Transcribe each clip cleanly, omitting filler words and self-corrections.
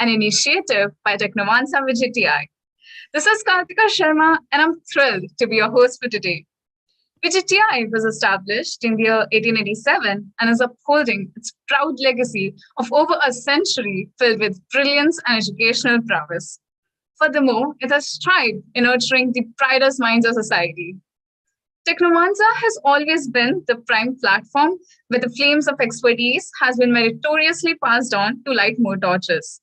an initiative by Technovanza VJTI. This is Kartika Sharma, and I'm thrilled to be your host for today. VJTI was established in the year 1887 and is upholding its proud legacy of over a century filled with brilliance and educational prowess. Furthermore, it has strived in nurturing the brightest minds of society. Technovanza has always been the prime platform where the flames of expertise has been meritoriously passed on to light more torches.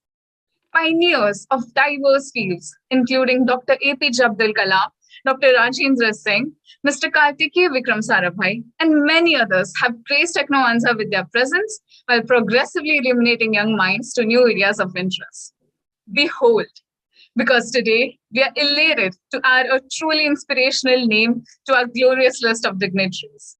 Pioneers of diverse fields, including Dr. A.P.J. Abdul Kalam, Dr. Rajendra Singh, Mr. Kartikeya Vikram Sarabhai, and many others have graced Technovanza with their presence while progressively illuminating young minds to new areas of interest. Behold, because today we are elated to add a truly inspirational name to our glorious list of dignitaries.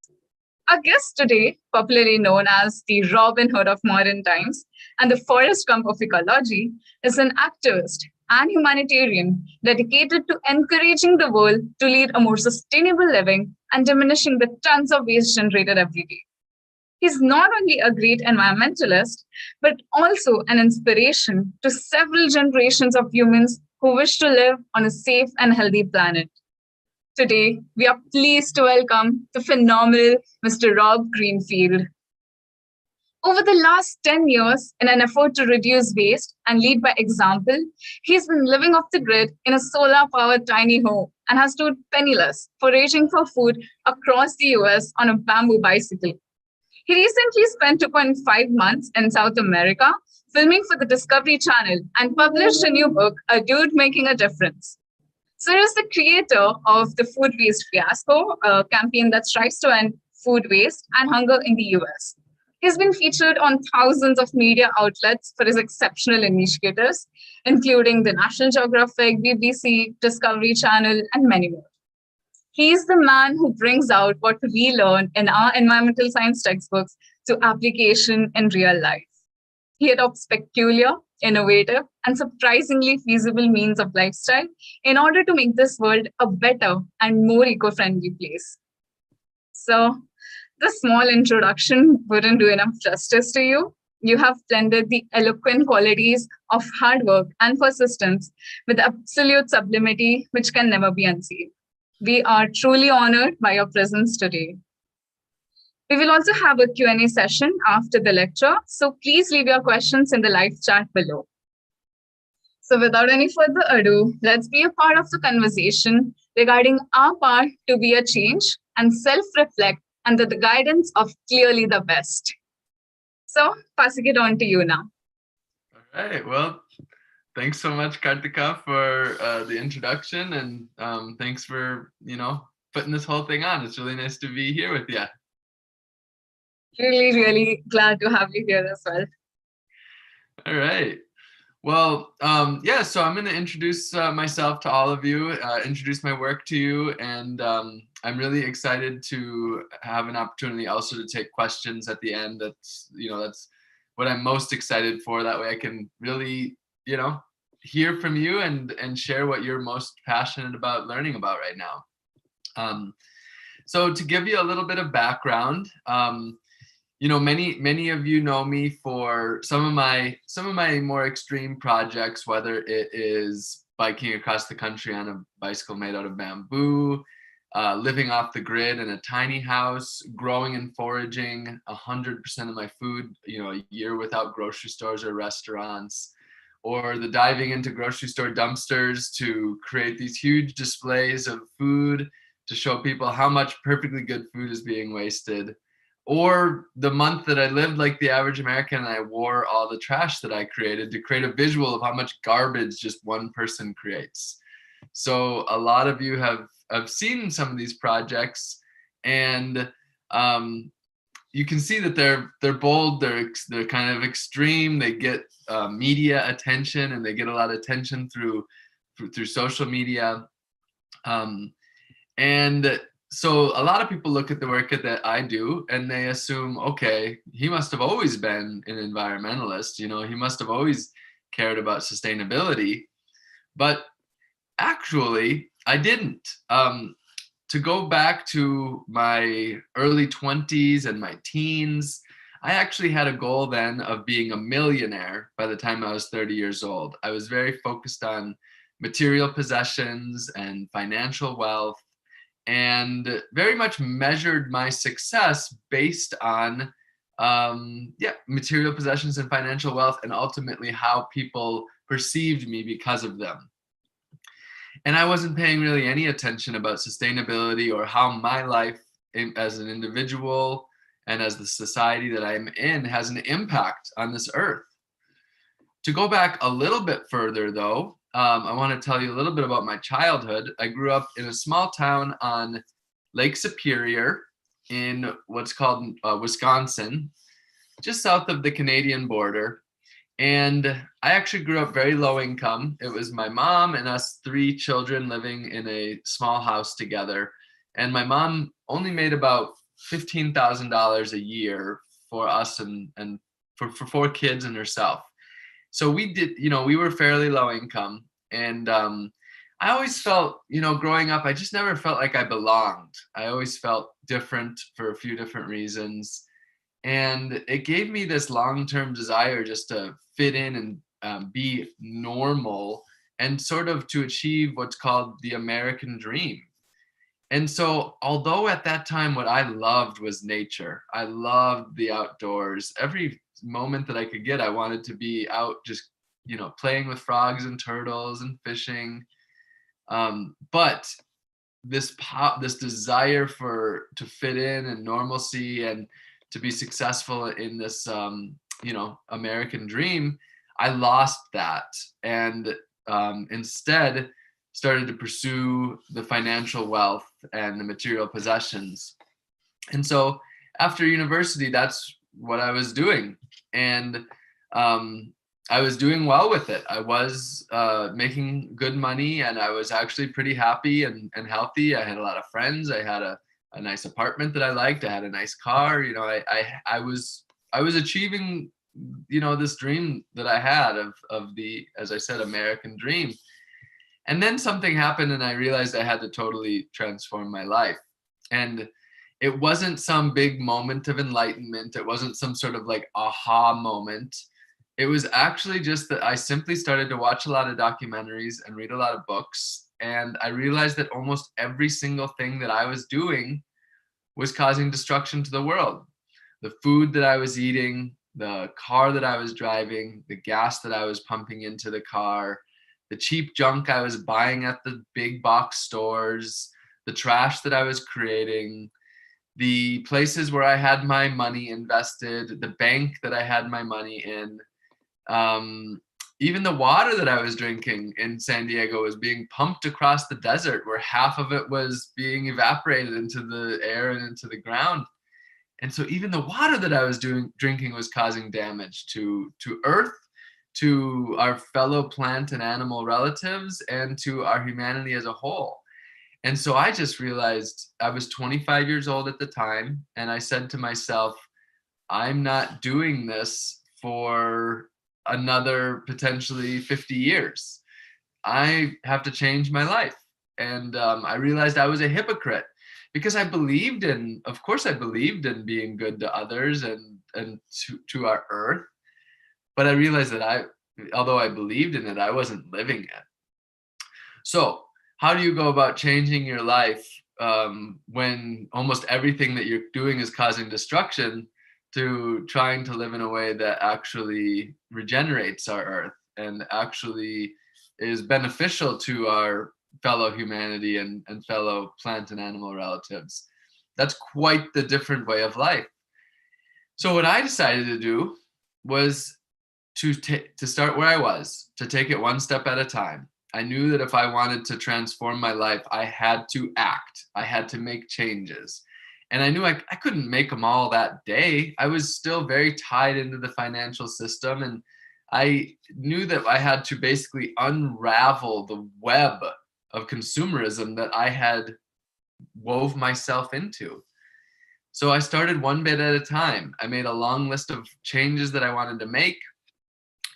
Our guest today, popularly known as the Robin Hood of modern times and the Forrest Gump of ecology, is an activist and humanitarian dedicated to encouraging the world to lead a more sustainable living and diminishing the tons of waste generated every day. He's not only a great environmentalist, but also an inspiration to several generations of humans who wish to live on a safe and healthy planet. Today, we are pleased to welcome the phenomenal Mr. Rob Greenfield. Over the last 10 years, in an effort to reduce waste and lead by example, he's been living off the grid in a solar-powered tiny home and has stood penniless, foraging for food across the US on a bamboo bicycle. He recently spent 2.5 months in South America filming for the Discovery Channel and published a new book, A Dude Making a Difference. So he is the creator of the Food Waste Fiasco, a campaign that strives to end food waste and hunger in the US. He's been featured on thousands of media outlets for his exceptional initiatives, including the National Geographic, BBC, Discovery Channel, and many more. He's the man who brings out what we learn in our environmental science textbooks to application in real life. He adopts peculiar, innovative, and surprisingly feasible means of lifestyle in order to make this world a better and more eco-friendly place. So, this small introduction wouldn't do enough justice to you. You have blended the eloquent qualities of hard work and persistence with absolute sublimity, which can never be unseen. We are truly honored by your presence today. We will also have a Q&A session after the lecture, so please leave your questions in the live chat below. So without any further ado, let's be a part of the conversation regarding our part to be a change and self-reflect under the guidance of clearly the best. So passing it on to you now. All right, well, thanks so much, Kartika, for the introduction, and thanks for, putting this whole thing on. It's really nice to be here with you. Really, really glad to have you here as well. All right. Well, so I'm going to introduce myself to all of you, introduce my work to you, and I'm really excited to have an opportunity also to take questions at the end. That's what I'm most excited for. That way I can really, hear from you and share what you're most passionate about learning about right now. So to give you a little bit of background, many of you know me for some of my more extreme projects, whether it is biking across the country on a bicycle made out of bamboo, living off the grid in a tiny house, growing and foraging 100% of my food, a year without grocery stores or restaurants, or the diving into grocery store dumpsters to create these huge displays of food to show people how much perfectly good food is being wasted. Or the month that I lived like the average American and I wore all the trash that I created to create a visual of how much garbage just one person creates. So a lot of you have seen some of these projects, and you can see that they're bold, they're kind of extreme, they get media attention, and they get a lot of attention through social media. And so a lot of people look at the work that I do and they assume, okay, he must have always been an environmentalist, he must have always cared about sustainability. But actually, I didn't. To go back to my early 20s and my teens, I actually had a goal then of being a millionaire by the time I was 30 years old. I was very focused on material possessions and financial wealth, and very much measured my success based on material possessions and financial wealth, and ultimately how people perceived me because of them. And I wasn't paying really any attention about sustainability or how my life as an individual and as the society that I'm in has an impact on this earth. To go back a little bit further, though, I want to tell you a little bit about my childhood. I grew up in a small town on Lake Superior in what's called Wisconsin, just south of the Canadian border. And I actually grew up very low income. It was my mom and us 3 children living in a small house together. And my mom only made about $15,000 a year for us and for 4 kids and herself. So we did, we were fairly low income. And I always felt, growing up, I just never felt like I belonged. I always felt different for a few different reasons. And it gave me this long-term desire just to fit in and be normal and sort of to achieve what's called the American dream. And so, although at that time what I loved was nature, I loved the outdoors. Every moment that I could get, I wanted to be out just, playing with frogs and turtles and fishing. But this desire to fit in and normalcy and to be successful in this, American dream, I lost that, and instead started to pursue the financial wealth and the material possessions. And so after university, that's what I was doing. And I was doing well with it. I was making good money, and I was actually pretty happy and healthy. I had a lot of friends. I had a nice apartment that I liked. I had a nice car. I was achieving, this dream that I had of the, as I said, American dream. And then something happened, and I realized I had to totally transform my life. And it wasn't some big moment of enlightenment. It wasn't some sort of like aha moment. It was actually just that I simply started to watch a lot of documentaries and read a lot of books. And I realized that almost every single thing that I was doing was causing destruction to the world. The food that I was eating, the car that I was driving, the gas that I was pumping into the car, the cheap junk I was buying at the big box stores, the trash that I was creating, the places where I had my money invested, the bank that I had my money in, even the water that I was drinking in San Diego was being pumped across the desert, where half of it was being evaporated into the air and into the ground. And so even the water that I was drinking was causing damage to Earth, to our fellow plant and animal relatives, and to our humanity as a whole. And so I just realized, I was 25 years old at the time, and I said to myself, I'm not doing this for another potentially 50 years. I have to change my life. And I realized I was a hypocrite, because I believed in being good to others and to our earth. But I realized that although I believed in it, I wasn't living it. So how do you go about changing your life when almost everything that you're doing is causing destruction, to trying to live in a way that actually regenerates our earth and actually is beneficial to our fellow humanity and fellow plant and animal relatives? That's quite the different way of life. So what I decided to do was to start where I was, to take it one step at a time. I knew that if I wanted to transform my life, I had to act. I had to make changes. And I knew I couldn't make them all that day. I was still very tied into the financial system. And I knew that I had to basically unravel the web of consumerism that I had wove myself into. So I started one bit at a time. I made a long list of changes that I wanted to make,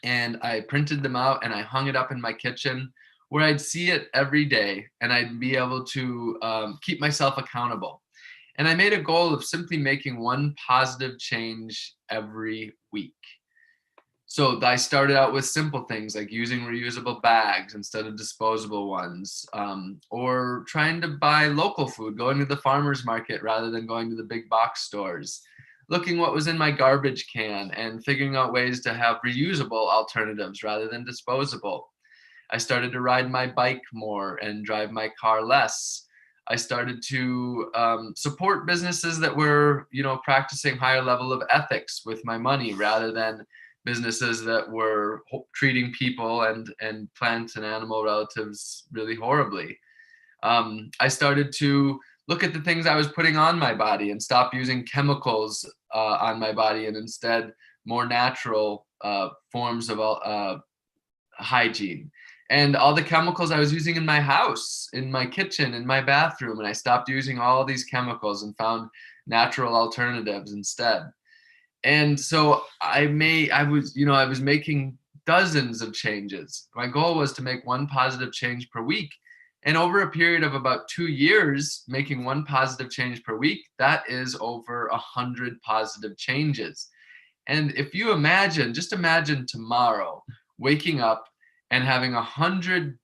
and I printed them out and I hung it up in my kitchen, where I'd see it every day and I'd be able to keep myself accountable. And I made a goal of simply making one positive change every week. So I started out with simple things like using reusable bags instead of disposable ones, or trying to buy local food, going to the farmer's market rather than going to the big box stores, looking what was in my garbage can and figuring out ways to have reusable alternatives rather than disposable. I started to ride my bike more and drive my car less. I started to support businesses that were, practicing higher level of ethics with my money rather than businesses that were treating people and plant and animal relatives really horribly. I started to look at the things I was putting on my body and stop using chemicals on my body, and instead more natural forms of hygiene. And all the chemicals I was using in my house, in my kitchen, in my bathroom, and I stopped using all these chemicals and found natural alternatives instead. And so I was making dozens of changes. My goal was to make one positive change per week. And over a period of about 2 years, making one positive change per week, that is over 100 positive changes. And if you just imagine tomorrow waking up and having 100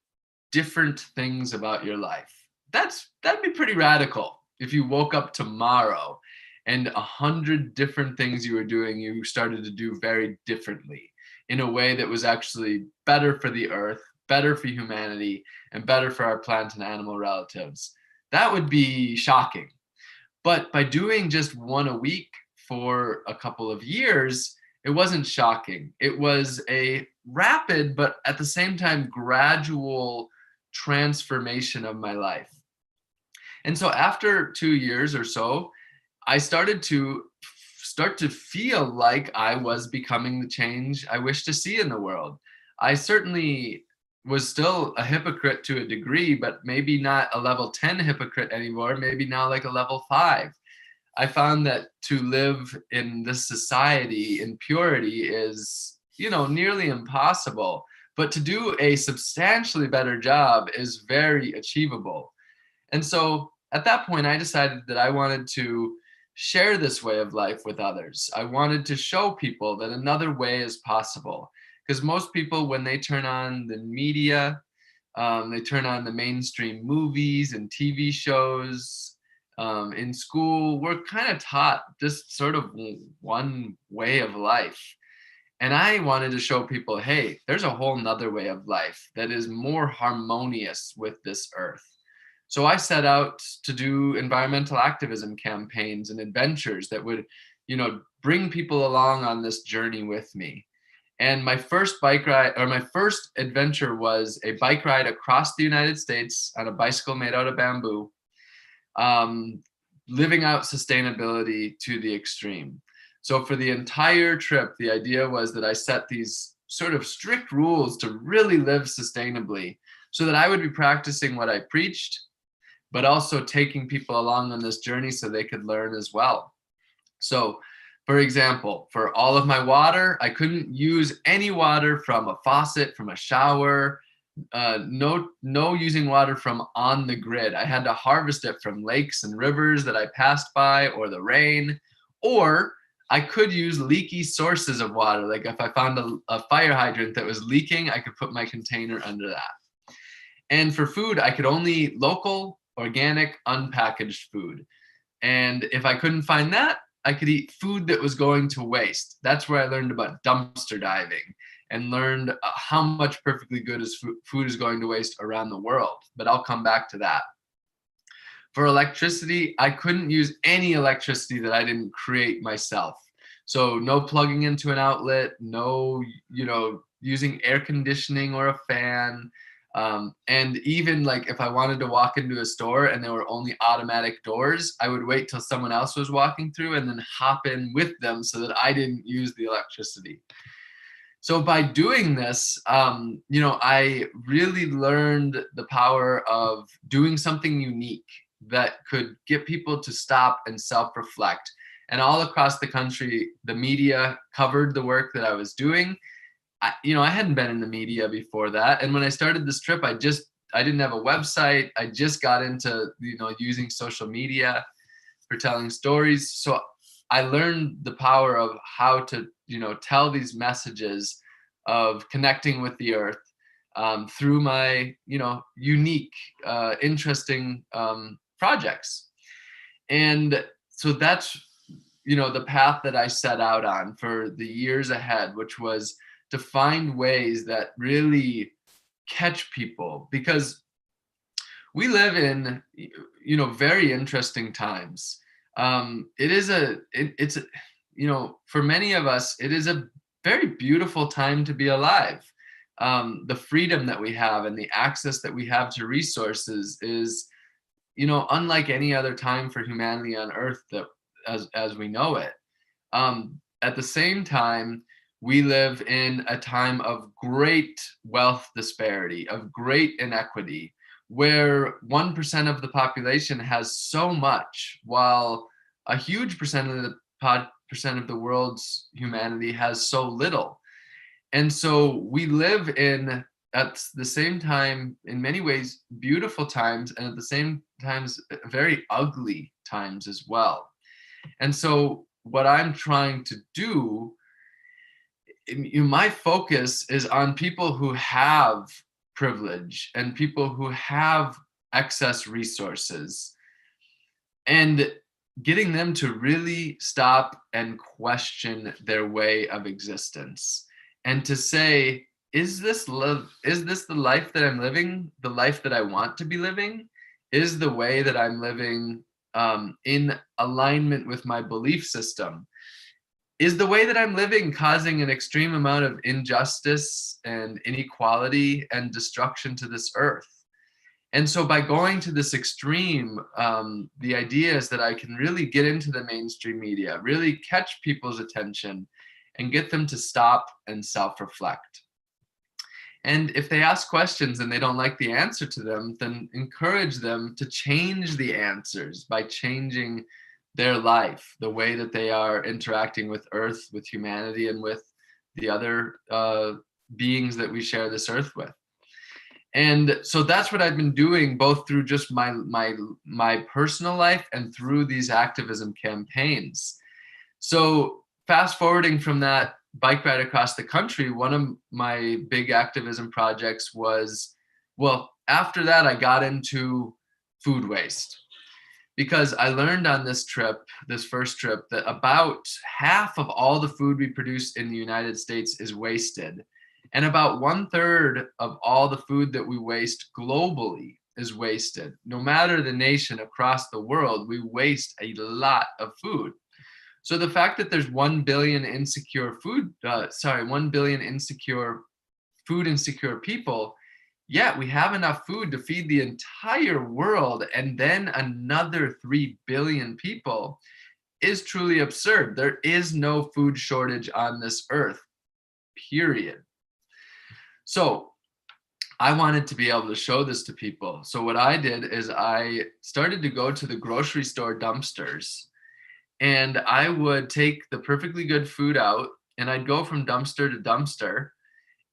different things about your life. That'd be pretty radical if you woke up tomorrow and 100 different things you were doing, you started to do very differently in a way that was actually better for the earth, better for humanity, and better for our plant and animal relatives. That would be shocking. But by doing just one a week for a couple of years, it wasn't shocking. It was a rapid, but at the same time, gradual transformation of my life. And so after 2 years or so, I started to feel like I was becoming the change I wish to see in the world. I certainly was still a hypocrite to a degree, but maybe not a level 10 hypocrite anymore, maybe now like a level 5. I found that to live in this society in purity is, nearly impossible, but to do a substantially better job is very achievable. And so at that point, I decided that I wanted to share this way of life with others. I wanted to show people that another way is possible. Because most people, when they turn on the media, they turn on the mainstream movies and TV shows, in school, we're kind of taught this sort of one way of life. And I wanted to show people, hey, there's a whole nother way of life that is more harmonious with this earth. So I set out to do environmental activism campaigns and adventures that would, bring people along on this journey with me. And my first adventure was a bike ride across the United States on a bicycle made out of bamboo, living out sustainability to the extreme. So for the entire trip, the idea was that I set these sort of strict rules to really live sustainably so that I would be practicing what I preached, but also taking people along on this journey so they could learn as well. So, for example, for all of my water, I couldn't use any water from a faucet, from a shower, no using water from on the grid. I had to harvest it from lakes and rivers that I passed by, or the rain, or I could use leaky sources of water. Like if I found a fire hydrant that was leaking, I could put my container under that. And for food, I could only local, organic, unpackaged food. And if I couldn't find that, I could eat food that was going to waste. That's where I learned about dumpster diving and learned how much perfectly good food is going to waste around the world. But I'll come back to that. For electricity, I couldn't use any electricity that I didn't create myself. So no plugging into an outlet, no, using air conditioning or a fan. And even like if I wanted to walk into a store and there were only automatic doors, I would wait till someone else was walking through and then hop in with them so that I didn't use the electricity. So by doing this, I really learned the power of doing something unique that could get people to stop and self-reflect. And all across the country, the media covered the work that I was doing. I hadn't been in the media before that. And when I started this trip, I didn't have a website. I just got into, using social media. for telling stories. So I learned the power of how to, tell these messages of connecting with the earth through my, unique, interesting projects. And so that's, the path that I set out on for the years ahead, which was to find ways that really catch people, because we live in, very interesting times. It's for many of us, it is a very beautiful time to be alive. The freedom that we have and the access that we have to resources is, unlike any other time for humanity on earth that as we know it. At the same time, we live in a time of great wealth disparity, of great inequity, where 1% of the population has so much, while a huge percent of the world's humanity has so little. And so we live in, at the same time, in many ways, beautiful times, and at the same times, very ugly times as well. And so what I'm trying to do, my focus is on people who have privilege and people who have excess resources, and getting them to really stop and question their way of existence, and to say, is this the life that I'm living, the life that I want to be living? Is the way that I'm living in alignment with my belief system? Is the way that I'm living causing an extreme amount of injustice and inequality and destruction to this earth? And so by going to this extreme, the idea is that I can really get into the mainstream media, really catch people's attention, and get them to stop and self-reflect. And if they ask questions and they don't like the answer to them, then encourage them to change the answers by changing their life, the way that they are interacting with Earth, with humanity, and with the other beings that we share this earth with. And so that's what I've been doing, both through just my personal life and through these activism campaigns. So fast forwarding from that bike ride across the country, one of my big activism projects was, well, after that, I got into food waste, because I learned on this first trip, that about half of all the food we produce in the United States is wasted. And about 1/3 of all the food that we waste globally is wasted. No matter the nation across the world, we waste a lot of food. So the fact that there's 1 billion food insecure people, yet we have enough food to feed the entire world and then another 3 billion people, is truly absurd. There is no food shortage on this earth, period. So I wanted to be able to show this to people. So what I did is I started to go to the grocery store dumpsters, and I would take the perfectly good food out, and I'd go from dumpster to dumpster,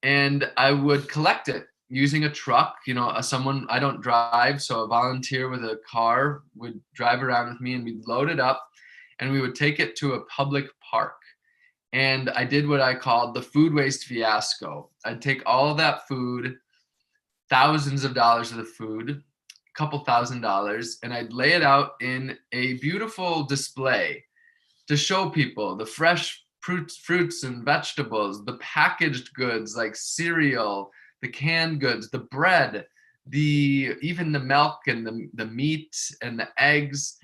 and I would collect it using a truck. Someone, I don't drive, so a volunteer with a car would drive around with me, and we'd load it up, and we would take it to a public park. And I did what I called the food waste fiasco. I'd take all of that food, thousands of dollars of the food, a couple $1,000s, and I'd lay it out in a beautiful display to show people the fresh fruits and vegetables, the packaged goods like cereal, the canned goods, the bread, even the milk and the meat and the eggs,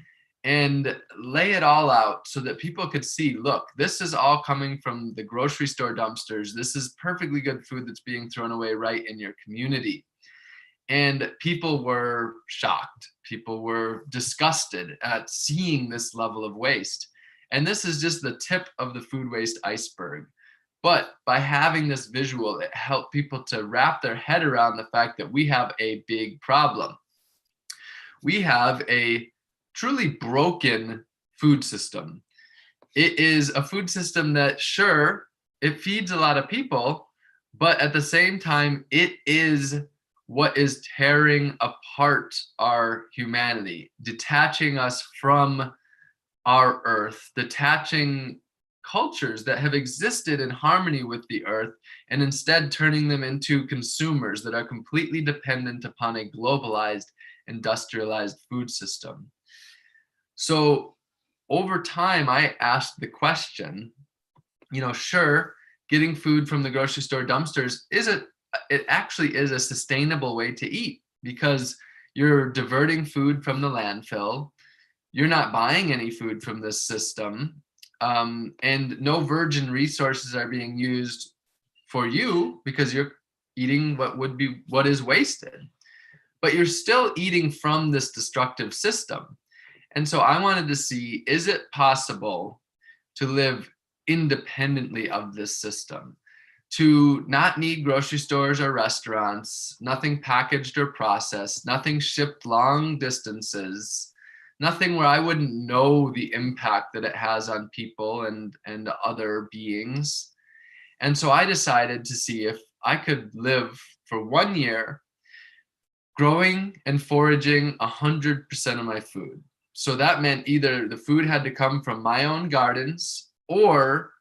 and lay it all out so that people could see, look, this is all coming from the grocery store dumpsters. This is perfectly good food that's being thrown away right in your community. And people were shocked. People were disgusted at seeing this level of waste. And this is just the tip of the food waste iceberg. But by having this visual, it helped people to wrap their head around the fact that we have a big problem. We have a truly broken food system. It is a food system that, sure, it feeds a lot of people, but at the same time, it is what is tearing apart our humanity, detaching us from our earth, detaching cultures that have existed in harmony with the earth, and instead turning them into consumers that are completely dependent upon a globalized, industrialized food system. So over time, I asked the question, sure, getting food from the grocery store dumpsters it actually is a sustainable way to eat, because you're diverting food from the landfill. You're not buying any food from this system, and no virgin resources are being used for you, because you're eating what is wasted, but you're still eating from this destructive system. And so I wanted to see, is it possible to live independently of this system, to not need grocery stores or restaurants, nothing packaged or processed, nothing shipped long distances, nothing where I wouldn't know the impact that it has on people and other beings. And so I decided to see if I could live for 1 year growing and foraging 100% of my food. So that meant either the food had to come from my own gardens, or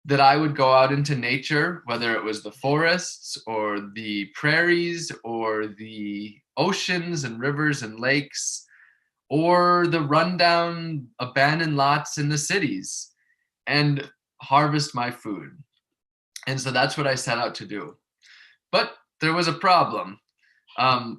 that I would go out into nature, whether it was the forests or the prairies or the oceans and rivers and lakes, or the rundown abandoned lots in the cities, and harvest my food. And so that's what I set out to do. But there was a problem.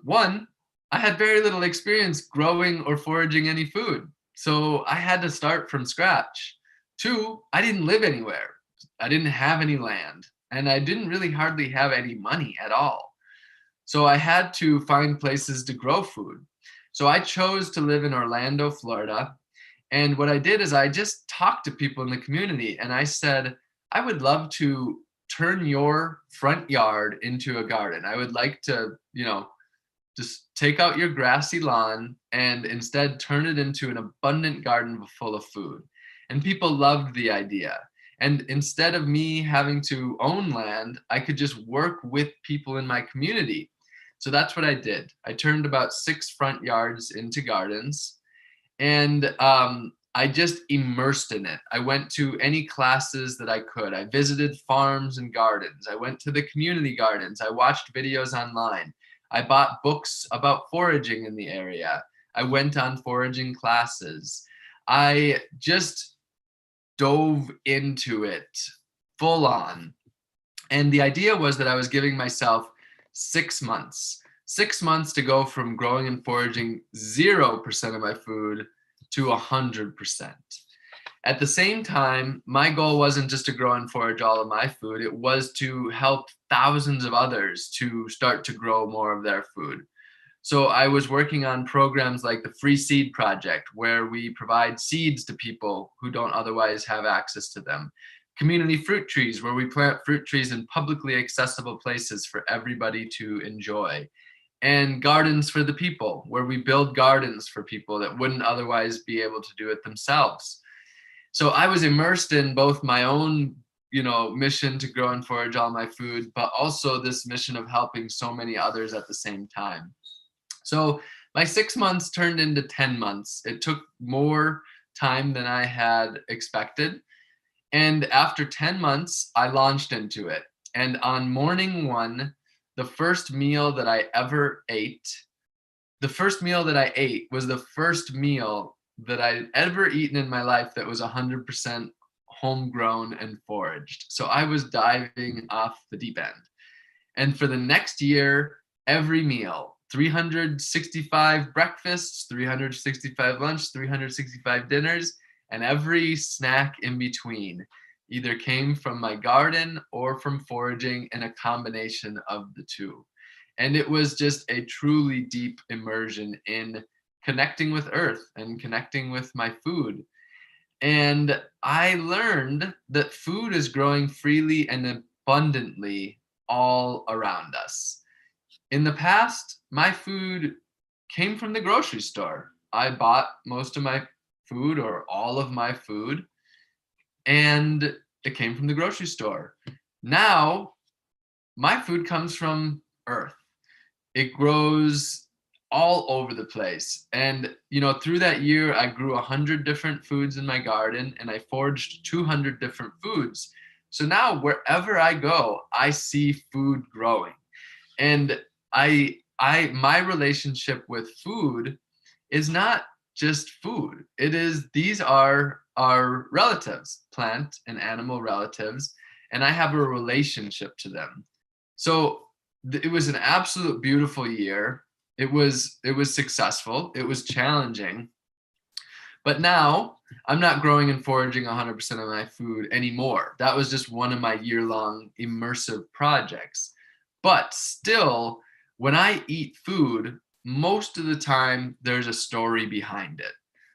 One, I had very little experience growing or foraging any food, so I had to start from scratch. Two, I didn't live anywhere. I didn't have any land, and I didn't really hardly have any money at all. So I had to find places to grow food. So I chose to live in Orlando, Florida. And what I did is I just talked to people in the community, and I said, I would love to turn your front yard into a garden. I would like to, just take out your grassy lawn and instead turn it into an abundant garden full of food. And people loved the idea. And instead of me having to own land, I could just work with people in my community. So that's what I did. I turned about 6 front yards into gardens, and I just immersed in it. I went to any classes that I could. I visited farms and gardens. I went to the community gardens. I watched videos online. I bought books about foraging in the area. I went on foraging classes. I just dove into it full on. And the idea was that I was giving myself 6 months. 6 months to go from growing and foraging 0% of my food to 100%. At the same time, my goal wasn't just to grow and forage all of my food. It was to help thousands of others to start to grow more of their food. So I was working on programs like the Free Seed Project, where we provide seeds to people who don't otherwise have access to them. Community fruit trees, where we plant fruit trees in publicly accessible places for everybody to enjoy. And gardens for the people, where we build gardens for people that wouldn't otherwise be able to do it themselves. So I was immersed in both my own, mission to grow and forage all my food, but also this mission of helping so many others at the same time. So my 6 months turned into 10 months. It took more time than I had expected. And after 10 months, I launched into it. And on morning 1, the first meal that I ever ate, the first meal that I ate was the first meal that I'd ever eaten in my life that was 100% homegrown and foraged. So I was diving off the deep end. And for the next year, every meal, 365 breakfasts, 365 lunch, 365 dinners, and every snack in between either came from my garden or from foraging, and a combination of the two. And it was just a truly deep immersion in connecting with earth and connecting with my food. And I learned that food is growing freely and abundantly all around us. In the past, my food came from the grocery store. I bought most of my food, or all of my food, and it came from the grocery store. Now, my food comes from earth. It grows all over the place. And, you know, through that year, I grew 100 different foods in my garden, and I foraged 200 different foods. So now wherever I go, I see food growing. And my relationship with food is not just food. These are our relatives, plant and animal relatives, and I have a relationship to them. So it was an absolute beautiful year. It was successful. It was challenging. But now I'm not growing and foraging 100% of my food anymore. That was just one of my year-long immersive projects. But still, when I eat food, most of the time there's a story behind it.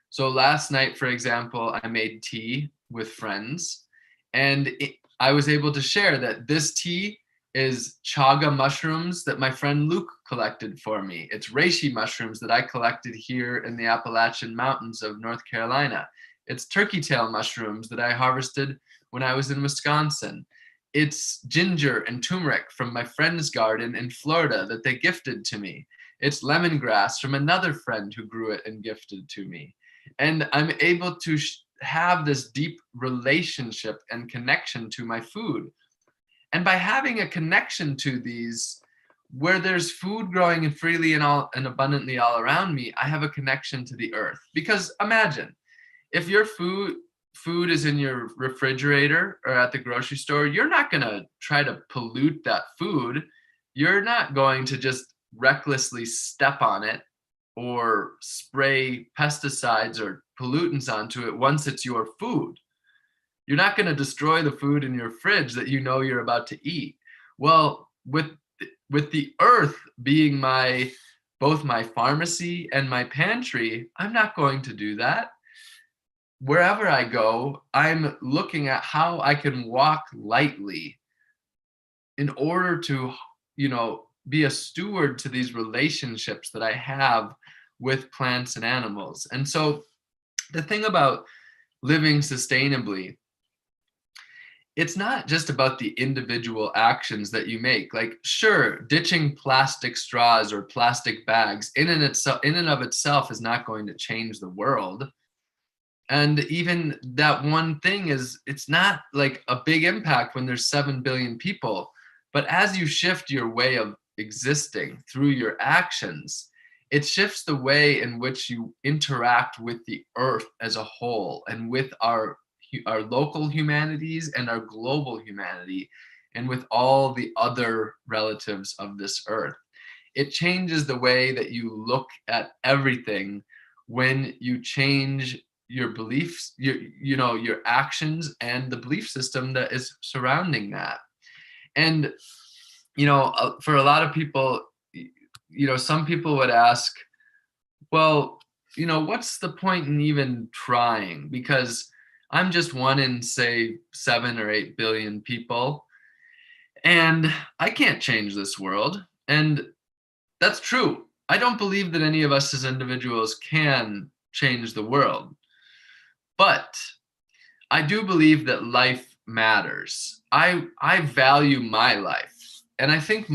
So last night, for example, I made tea with friends, and I was able to share that this tea is chaga mushrooms that my friend Luke collected for me. It's reishi mushrooms that I collected here in the Appalachian Mountains of North Carolina. It's turkey tail mushrooms that I harvested when I was in Wisconsin. It's ginger and turmeric from my friend's garden in Florida that they gifted to me. It's lemongrass from another friend who grew it and gifted to me. And I'm able to have this deep relationship and connection to my food. And by having a connection to these, where there's food growing freely and abundantly all around me, I have a connection to the earth. Because imagine, if your food is in your refrigerator or at the grocery store, you're not going to try to pollute that food. You're not going to just recklessly step on it or spray pesticides or pollutants onto it once it's your food. You're not going to destroy the food in your fridge that you know you're about to eat. Well, with the earth being both my pharmacy and my pantry, I'm not going to do that. Wherever I go, I'm looking at how I can walk lightly in order to, be a steward to these relationships that I have with plants and animals. And so the thing about living sustainably, it's not just about the individual actions that you make. Like, sure, ditching plastic straws or plastic bags in and of itself is not going to change the world. And even that one thing it's not like a big impact when there's 7 billion people. But as you shift your way of existing through your actions, it shifts the way in which you interact with the earth as a whole, and with our local humanities and our global humanity, and with all the other relatives of this earth. It changes the way that you look at everything when you change your beliefs, your actions, and the belief system that is surrounding that. And, for a lot of people, some people would ask, well, what's the point in even trying? Because I'm just one in, say, 7 or 8 billion people, and I can't change this world. And that's true. I don't believe that any of us as individuals can change the world. But I do believe that life matters. I value my life. And I think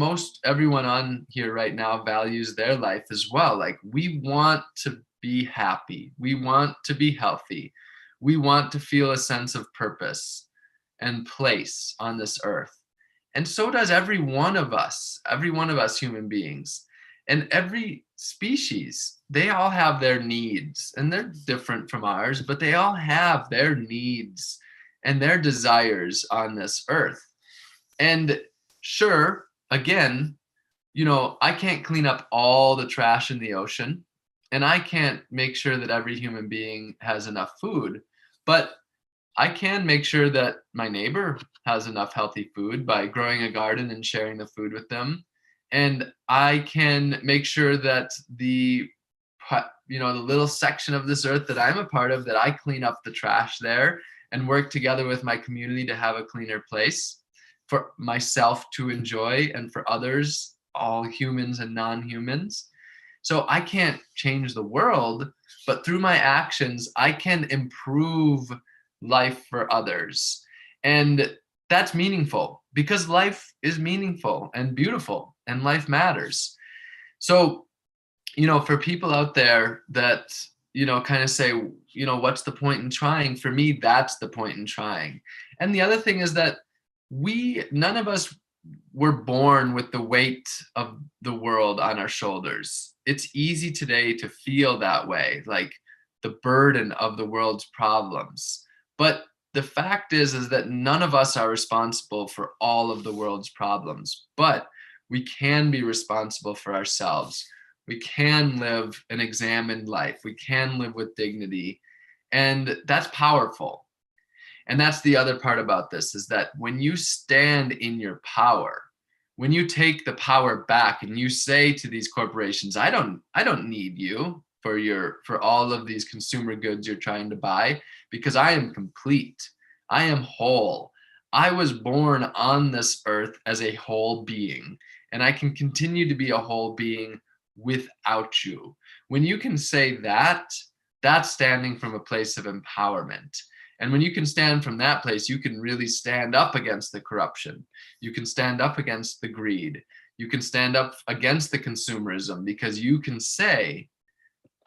everyone on here right now values their life as well. Like, we want to be happy. We want to be healthy. We want to feel a sense of purpose and place on this earth. And so does every one of us human beings. And every species, they all have their needs, and they're different from ours, but they all have their needs and their desires on this earth. And sure, again, I can't clean up all the trash in the ocean, and I can't make sure that every human being has enough food, but I can make sure that my neighbor has enough healthy food by growing a garden and sharing the food with them. And I can make sure that the little section of this earth that I'm a part of, that I clean up the trash there and work together with my community to have a cleaner place for myself to enjoy, and for others, all humans and non-humans. So I can't change the world, but through my actions, I can improve life for others. And that's meaningful, because life is meaningful and beautiful, and life matters. So, for people out there that, kind of say, what's the point in trying? For me, that's the point in trying. And the other thing is that none of us were born with the weight of the world on our shoulders. It's easy today to feel that way, like the burden of the world's problems. But the fact is that none of us are responsible for all of the world's problems, but we can be responsible for ourselves. We can live an examined life. We can live with dignity. And that's powerful. And that's the other part about this, is that when you stand in your power, when you take the power back and you say to these corporations, I don't need you for all of these consumer goods you're trying to buy, because I am complete. I am whole. I was born on this earth as a whole being, and I can continue to be a whole being without you. When you can say that, that's standing from a place of empowerment. And when you can stand from that place, you can really stand up against the corruption. You can stand up against the greed. You can stand up against the consumerism, because you can say,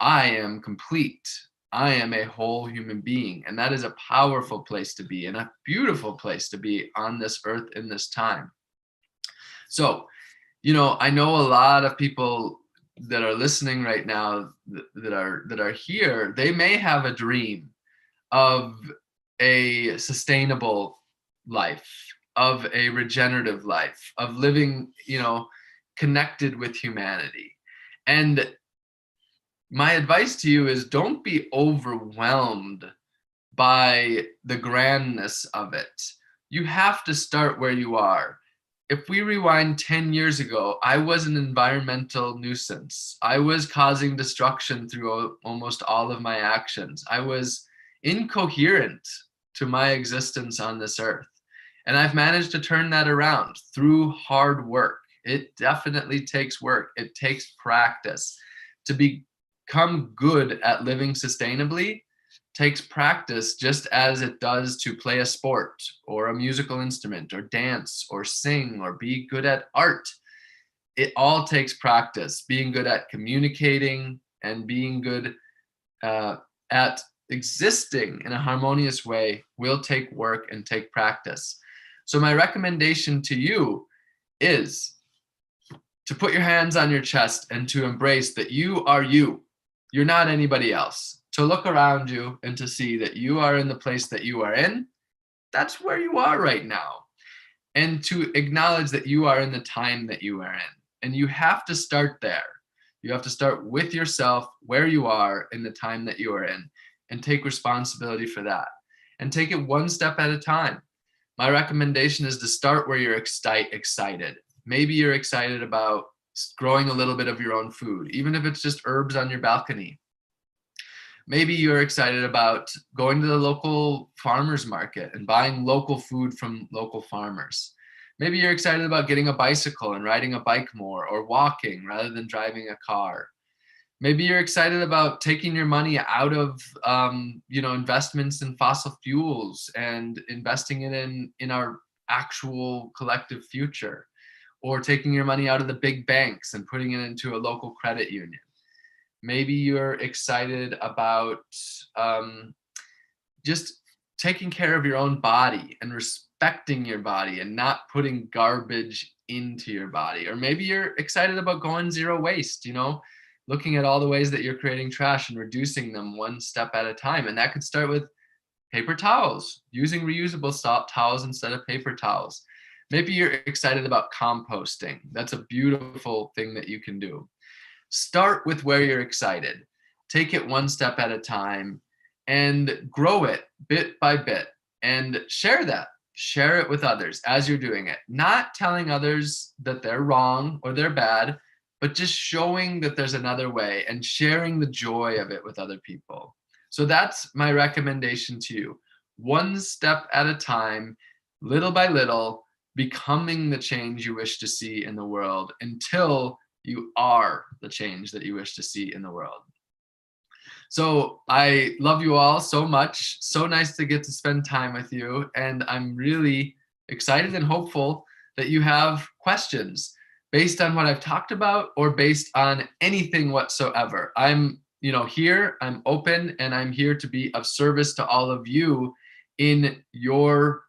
I am complete. I am a whole human being. And that is a powerful place to be, and a beautiful place to be on this earth in this time. So, I know a lot of people that are listening right now that are here, they may have a dream of a sustainable life, of a regenerative life, of living, connected with humanity. And my advice to you is, don't be overwhelmed by the grandness of it. You have to start where you are. If we rewind 10 years ago, I was an environmental nuisance. I was causing destruction through almost all of my actions. I was incoherent to my existence on this earth. And I've managed to turn that around through hard work. It definitely takes work. It takes practice. To become good at living sustainably takes practice, just as it does to play a sport or a musical instrument or dance or sing or be good at art. It all takes practice. Being good at communicating and being good at existing in a harmonious way will take work and take practice. So my recommendation to you is to put your hands on your chest and to embrace that you are you. You're not anybody else. To look around you and to see that you are in the place that you are in. That's where you are right now. And to acknowledge that you are in the time that you are in. And you have to start there. You have to start with yourself, where you are in the time that you are in, and take responsibility for that. And take it one step at a time. My recommendation is to start where you're excited. Maybe you're excited about growing a little bit of your own food, even if it's just herbs on your balcony. Maybe you're excited about going to the local farmers market and buying local food from local farmers. Maybe you're excited about getting a bicycle and riding a bike more, or walking rather than driving a car. Maybe you're excited about taking your money out of investments in fossil fuels and investing it in our actual collective future, or taking your money out of the big banks and putting it into a local credit union. Maybe you're excited about just taking care of your own body and respecting your body and not putting garbage into your body. Or maybe you're excited about going zero waste, looking at all the ways that you're creating trash and reducing them one step at a time. And that could start with paper towels, using reusable towels instead of paper towels. Maybe you're excited about composting. That's a beautiful thing that you can do. Start with where you're excited. Take it one step at a time and grow it bit by bit, and share that. Share it with others as you're doing it. Not telling others that they're wrong or they're bad, but just showing that there's another way and sharing the joy of it with other people. So that's my recommendation to you. One step at a time, little by little, becoming the change you wish to see in the world until you are the change that you wish to see in the world. So I love you all so much. So nice to get to spend time with you. And I'm really excited and hopeful that you have questions. based on what I've talked about or based on anything whatsoever. I'm, here, I'm open, and I'm here to be of service to all of you in your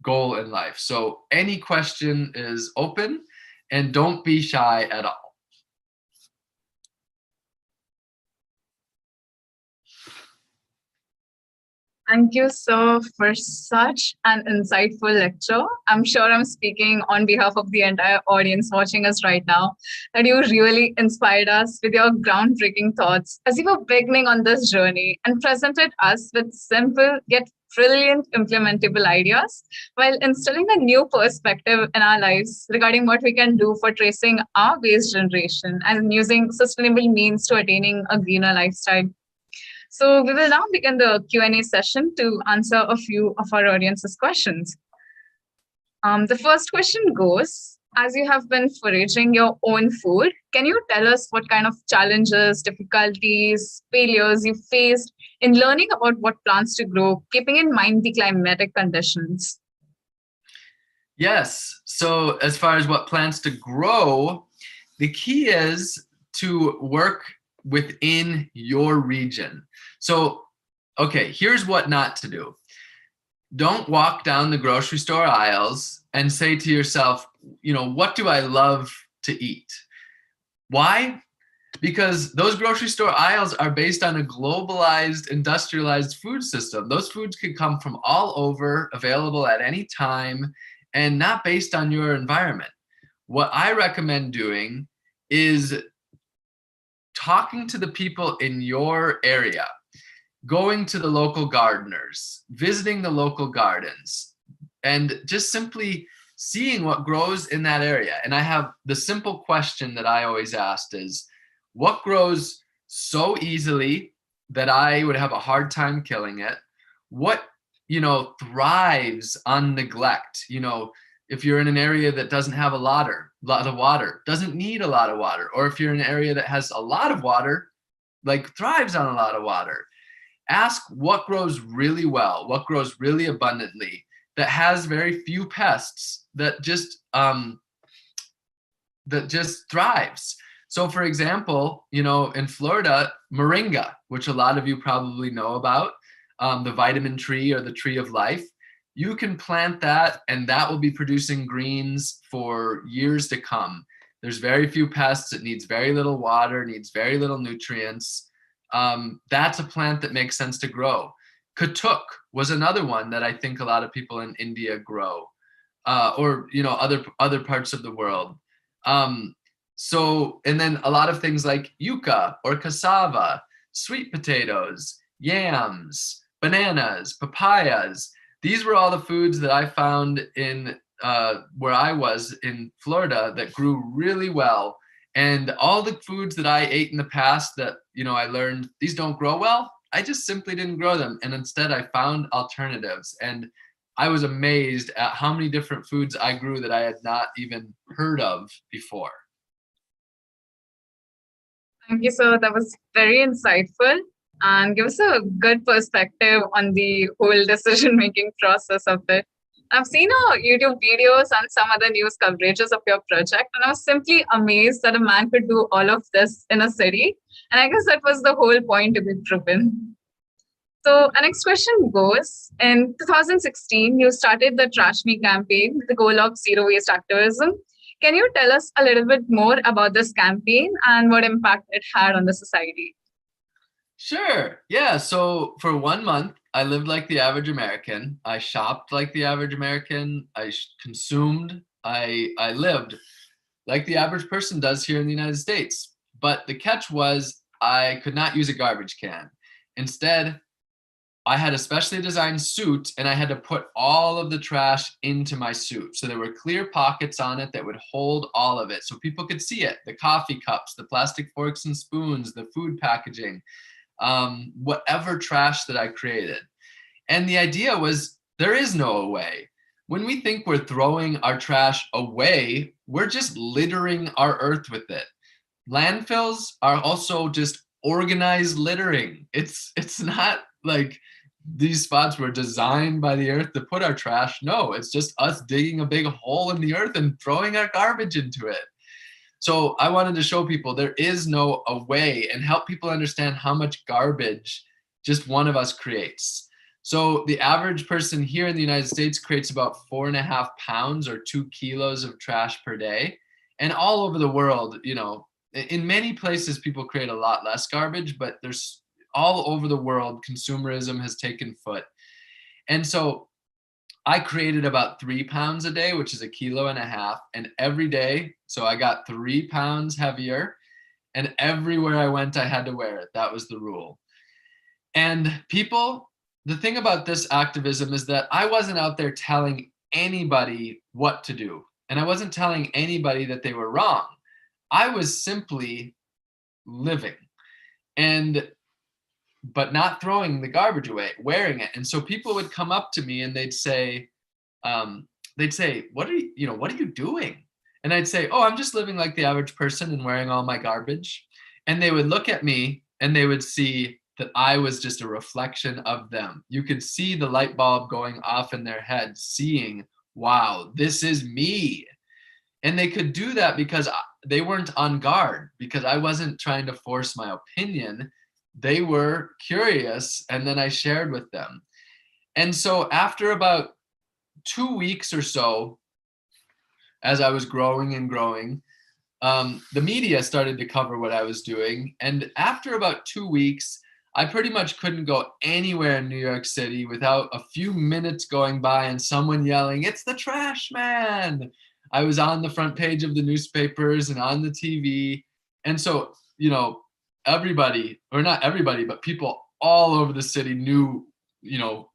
goal in life. So any question is open, and don't be shy at all. Thank you, sir, for such an insightful lecture. I'm sure I'm speaking on behalf of the entire audience watching us right now, that you really inspired us with your groundbreaking thoughts as you were beginning on this journey and presented us with simple yet brilliant implementable ideas while instilling a new perspective in our lives regarding what we can do for tracing our waste generation and using sustainable means to attaining a greener lifestyle. So we will now begin the Q&A session to answer a few of our audience's questions. The first question goes, as you have been foraging your own food, can you tell us what kind of challenges, difficulties, failures you faced in learning about what plants to grow, keeping in mind the climatic conditions? Yes. So as far as what plants to grow, the key is to work within your region. So, okay, here's what not to do. Don't walk down the grocery store aisles and say to yourself, what do I love to eat? Why? Because those grocery store aisles are based on a globalized, industrialized food system. Those foods could come from all over, available at any time, and not based on your environment. What I recommend doing is talking to the people in your area, going to the local gardeners, visiting the local gardens, and just simply seeing what grows in that area. And I have the simple question that I always asked is, what grows so easily that I would have a hard time killing it? What, thrives on neglect? If you're in an area that doesn't have a lot of water, doesn't need a lot of water, or if you're in an area that has a lot of water, like thrives on a lot of water, ask what grows really well, what grows really abundantly, that has very few pests, that just thrives. So for example, in Florida, moringa, which a lot of you probably know about, the vitamin tree or the tree of life, you can plant that and that will be producing greens for years to come. There's very few pests. It needs very little water, needs very little nutrients. That's a plant that makes sense to grow. Katuk was another one that I think a lot of people in India grow, or other parts of the world. And then a lot of things like yucca or cassava, sweet potatoes, yams, bananas, papayas. These were all the foods that I found in where I was in Florida that grew really well. And all the foods that I ate in the past that, I learned these don't grow well, I just simply didn't grow them. And instead I found alternatives. And I was amazed at how many different foods I grew that I had not even heard of before. Thank you, sir. That was very insightful and give us a good perspective on the whole decision-making process of it. I've seen YouTube videos and some other news coverages of your project, and I was simply amazed that a man could do all of this in a city. And I guess that was the whole point to be proven. So our next question goes, in 2016, you started the Trash Me campaign with the goal of zero waste activism. Can you tell us a little bit more about this campaign and what impact it had on the society? Sure. Yeah. So for 1 month, I lived like the average American. I shopped like the average American. I consumed. I lived like the average person does here in the United States. But the catch was I could not use a garbage can. Instead, I had a specially designed suit and I had to put all of the trash into my suit. So there were clear pockets on it that would hold all of it so people could see it. The coffee cups, the plastic forks and spoons, the food packaging, whatever trash that I created. And the idea was there is no away. When we think we're throwing our trash away, we're just littering our earth with it. Landfills are also just organized littering. It's not like these spots were designed by the earth to put our trash. No, it's just us digging a big hole in the earth and throwing our garbage into it. So I wanted to show people there is no a way, and help people understand how much garbage just one of us creates. So the average person here in the United States creates about 4.5 pounds or 2 kilos of trash per day. And all over the world, in many places, people create a lot less garbage, but there's all over the world, consumerism has taken foot. And so I created about 3 pounds a day, which is 1.5 kilos. And every day, so I got 3 pounds heavier. And everywhere I went, I had to wear it. That was the rule. And people, the thing about this activism is that I wasn't out there telling anybody what to do. And I wasn't telling anybody that they were wrong. I was simply living, but not throwing the garbage away, wearing it. And so people would come up to me and they'd say, what are you doing? And I'd say, oh, I'm just living like the average person and wearing all my garbage. And they would look at me and they would see that I was just a reflection of them. You could see the light bulb going off in their head, seeing, wow, this is me. And they could do that because they weren't on guard, because I wasn't trying to force my opinion. They were curious, and then I shared with them. And so after about 2 weeks or so, as I was growing and growing, the media started to cover what I was doing. And after about 2 weeks, I pretty much couldn't go anywhere in New York City without a few minutes going by and someone yelling, "It's the trash man." I was on the front page of the newspapers and on the TV. And so, everybody, or not everybody, but people all over the city knew,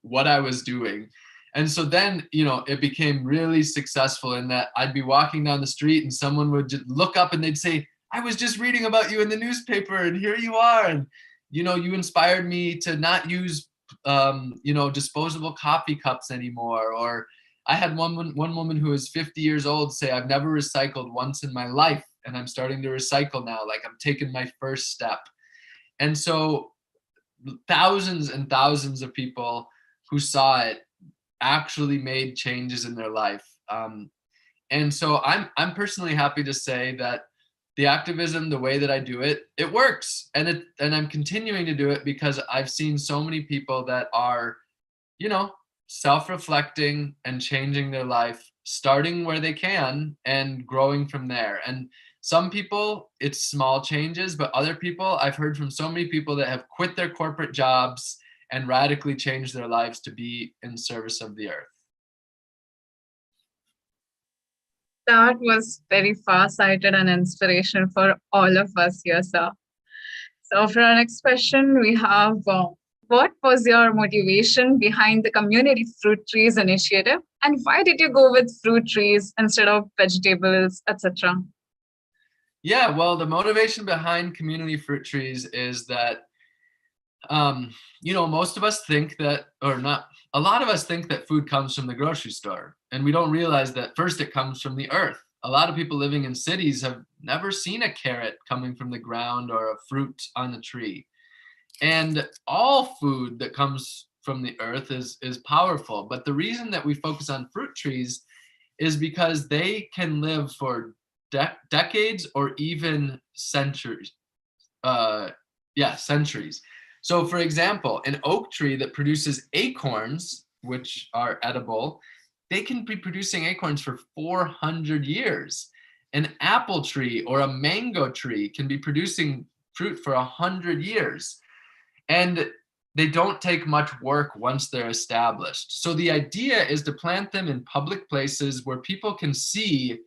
what I was doing. And so then, it became really successful in that I'd be walking down the street and someone would just look up and they'd say, "I was just reading about you in the newspaper and here you are. And, you inspired me to not use, disposable coffee cups anymore." Or I had one woman who was 50 years old say, "I've never recycled once in my life, and I'm starting to recycle now. Like, I'm taking my first step." And so thousands and thousands of people who saw it actually made changes in their life. And so I'm personally happy to say that the activism, the way that I do it, it works. And I'm continuing to do it because I've seen so many people that are, self-reflecting and changing their life, starting where they can and growing from there. And some people, it's small changes, but other people, I've heard from so many people that have quit their corporate jobs and radically changed their lives to be in service of the earth. That was very far-sighted and inspirational for all of us here, sir. So for our next question, we have, what was your motivation behind the Community Fruit Trees initiative? And why did you go with fruit trees instead of vegetables, etc.? Yeah, well, the motivation behind Community Fruit Trees is that, most of us think that, or not, a lot of us think that food comes from the grocery store. And we don't realize that first it comes from the earth. A lot of people living in cities have never seen a carrot coming from the ground or a fruit on the tree. And all food that comes from the earth is powerful. But the reason that we focus on fruit trees is because they can live for decades or even centuries. Centuries. So for example, an oak tree that produces acorns, which are edible, they can be producing acorns for 400 years. An apple tree or a mango tree can be producing fruit for 100 years. And they don't take much work once they're established. So the idea is to plant them in public places where people can see,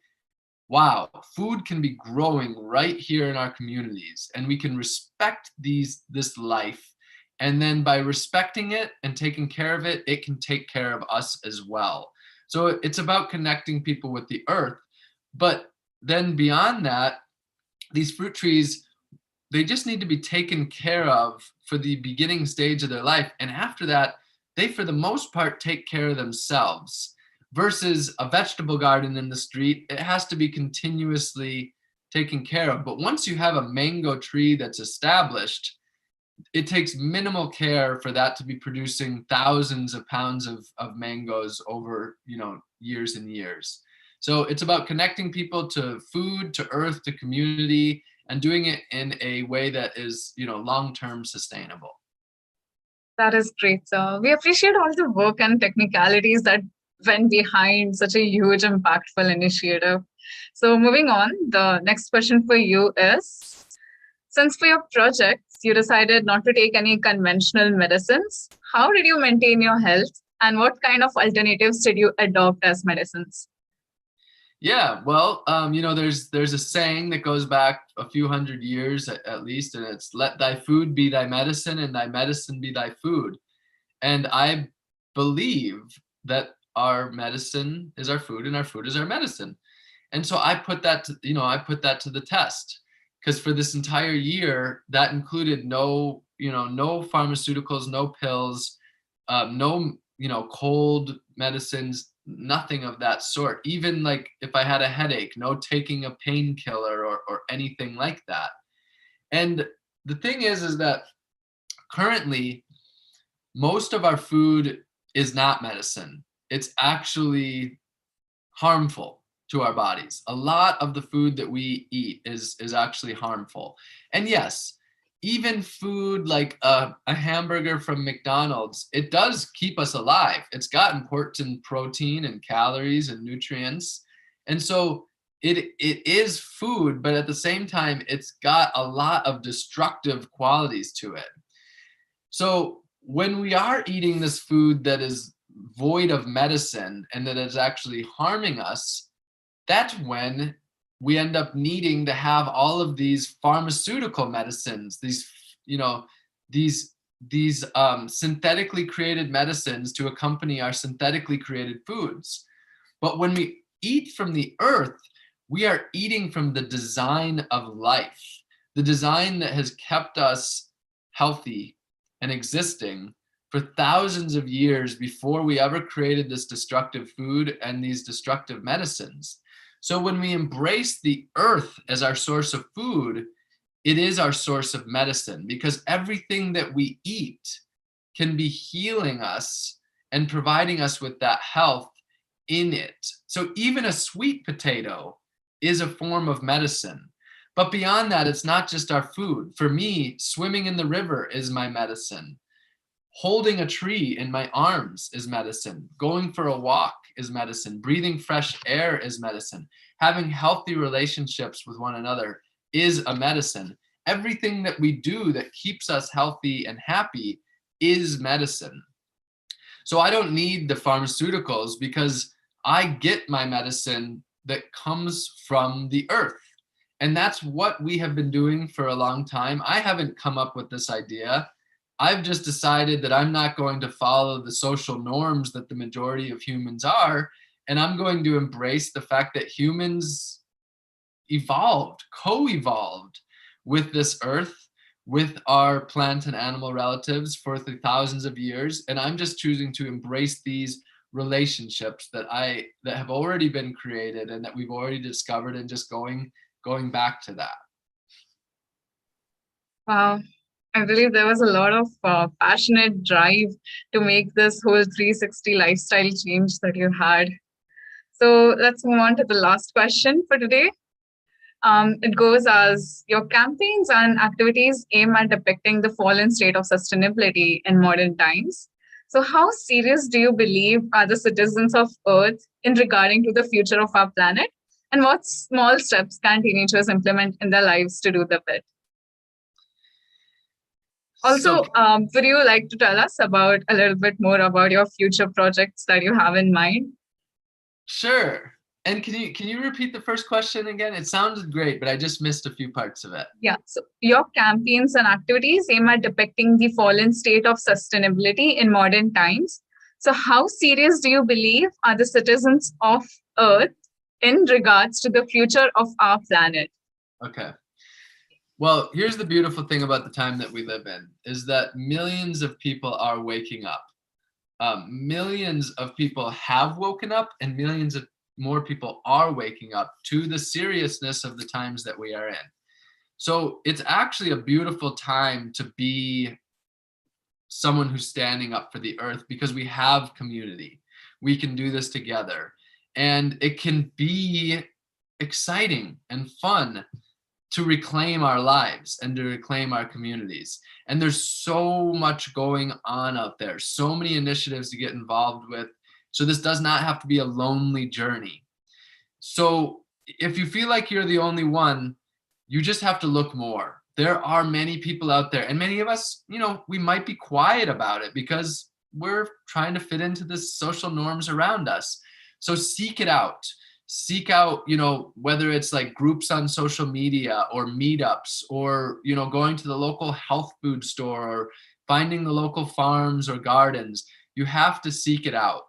wow, food can be growing right here in our communities, and we can respect this life. And then by respecting it and taking care of it, it can take care of us as well. So it's about connecting people with the earth. But then beyond that, these fruit trees, they just need to be taken care of for the beginning stage of their life. And after that, they, for the most part, take care of themselves. Versus a vegetable garden in the street, it has to be continuously taken care of. But once you have a mango tree that's established, it takes minimal care for that to be producing thousands of pounds of mangoes over, years and years. So it's about connecting people to food, to earth, to community, and doing it in a way that is, long-term sustainable. That is great, sir. We appreciate all the work and technicalities that went behind such a huge, impactful initiative. So, moving on, the next question for you is, since for your projects, you decided not to take any conventional medicines, how did you maintain your health and what kind of alternatives did you adopt as medicines? Yeah, well, there's a saying that goes back a few hundred years at least, and it's "Let thy food be thy medicine, and thy medicine be thy food." And I believe that our medicine is our food, and our food is our medicine. And so I put that to the test, because for this entire year, that included no pharmaceuticals, no pills, no cold medicines, nothing of that sort. Even like if I had a headache, no taking a painkiller or anything like that. And the thing is that currently most of our food is not medicine. It's actually harmful to our bodies. A lot of the food that we eat is actually harmful. And yes, even food like a hamburger from McDonald's, it does keep us alive. It's got important protein and calories and nutrients. And so it is food, but at the same time, it's got a lot of destructive qualities to it. So when we are eating this food that is void of medicine and that is actually harming us, that's when we end up needing to have all of these pharmaceutical medicines, these synthetically created medicines to accompany our synthetically created foods. But when we eat from the earth, we are eating from the design of life, the design that has kept us healthy and existing for thousands of years before we ever created this destructive food and these destructive medicines. So when we embrace the earth as our source of food, it is our source of medicine, because everything that we eat can be healing us and providing us with that health in it. So even a sweet potato is a form of medicine. But beyond that, it's not just our food. For me, swimming in the river is my medicine. Holding a tree in my arms is medicine. Going for a walk is medicine. Breathing fresh air is medicine. Having healthy relationships with one another is a medicine. Everything that we do that keeps us healthy and happy is medicine. So I don't need the pharmaceuticals, because I get my medicine that comes from the earth. And that's what we have been doing for a long time. I haven't come up with this idea. I've just decided that I'm not going to follow the social norms that the majority of humans are, and I'm going to embrace the fact that humans evolved, co-evolved with this earth, with our plant and animal relatives for the thousands of years, and I'm just choosing to embrace these relationships that have already been created and that we've already discovered, and just going back to that. Wow. I believe there was a lot of passionate drive to make this whole 360 lifestyle change that you had. So let's move on to the last question for today. It goes as, your campaigns and activities aim at depicting the fallen state of sustainability in modern times. So how serious do you believe are the citizens of Earth in regarding to the future of our planet? And what small steps can teenagers implement in their lives to do the bit? Also, would you like to tell us about a little bit more about your future projects that you have in mind? Sure. And can you repeat the first question again? It sounded great, but I just missed a few parts of it. Yeah. So your campaigns and activities aim at depicting the fallen state of sustainability in modern times. So how serious do you believe are the citizens of Earth in regards to the future of our planet? Okay. Well, here's the beautiful thing about the time that we live in, is that millions of people are waking up. Millions of people have woken up, and millions of more people are waking up to the seriousness of the times that we are in. So it's actually a beautiful time to be someone who's standing up for the earth, because we have community. We can do this together. And it can be exciting and fun to reclaim our lives and to reclaim our communities. And there's so much going on out there, so many initiatives to get involved with. So this does not have to be a lonely journey. So if you feel like you're the only one, you just have to look more. There are many people out there, and many of us, we might be quiet about it because we're trying to fit into the social norms around us. So seek it out. Seek out, whether it's like groups on social media or meetups or, going to the local health food store or finding the local farms or gardens. You have to seek it out.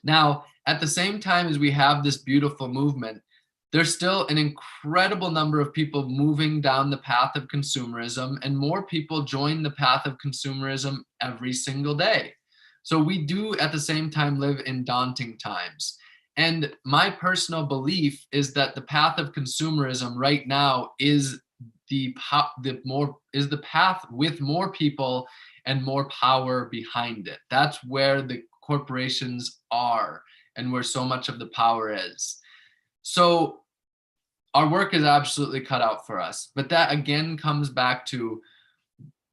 Now, at the same time as we have this beautiful movement, there's still an incredible number of people moving down the path of consumerism, and more people join the path of consumerism every single day. So we do at the same time live in daunting times. And my personal belief is that the path of consumerism right now is the path with more people and more power behind it. That's where the corporations are and where so much of the power is. So our work is absolutely cut out for us. But that again comes back to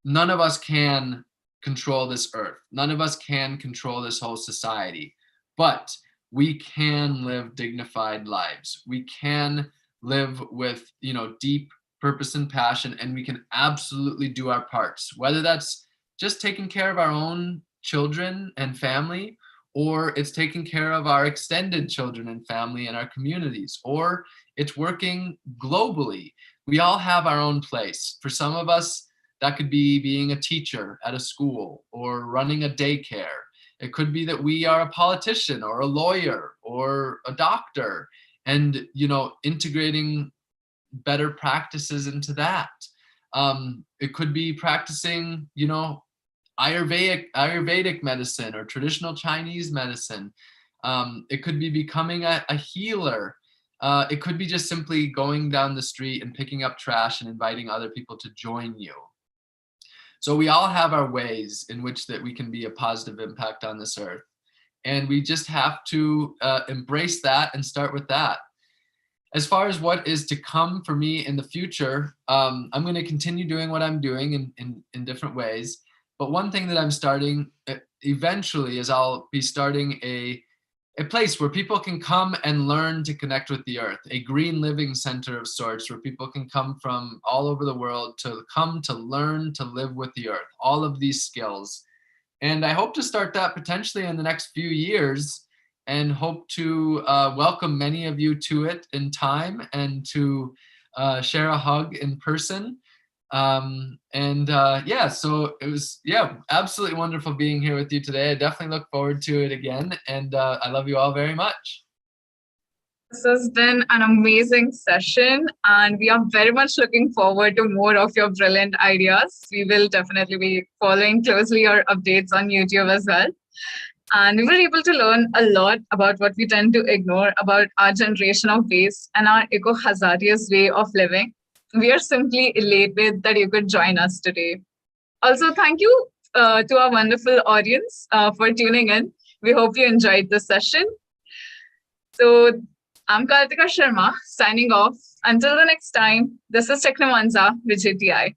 none of us can control this earth. None of us can control this whole society. But we can live dignified lives. We can live with, deep purpose and passion, and we can absolutely do our parts, whether that's just taking care of our own children and family, or it's taking care of our extended children and family and our communities, or it's working globally. We all have our own place. For some of us, that could be being a teacher at a school or running a daycare. It could be that we are a politician or a lawyer or a doctor and, integrating better practices into that. It could be practicing, Ayurvedic medicine or traditional Chinese medicine. It could be becoming a healer. It could be just simply going down the street and picking up trash and inviting other people to join you. So we all have our ways in which that we can be a positive impact on this earth. And we just have to embrace that and start with that. As far as what is to come for me in the future, I'm going to continue doing what I'm doing in different ways. But one thing that I'm starting eventually is I'll be starting a place where people can come and learn to connect with the earth, a green living center of sorts where people can come from all over the world to come to learn to live with the earth, all of these skills. And I hope to start that potentially in the next few years and hope to welcome many of you to it in time and to share a hug in person. So it was, absolutely wonderful being here with you today. I definitely look forward to it again. And I love you all very much. This has been an amazing session, and we are very much looking forward to more of your brilliant ideas. We will definitely be following closely your updates on YouTube as well. And we were able to learn a lot about what we tend to ignore about our generation of waste and our eco-hazardous way of living. We are simply elated that you could join us today. Also, thank you to our wonderful audience for tuning in. We hope you enjoyed this session. So I'm Kartika Sharma signing off. Until the next time, this is Technovanza VJTI.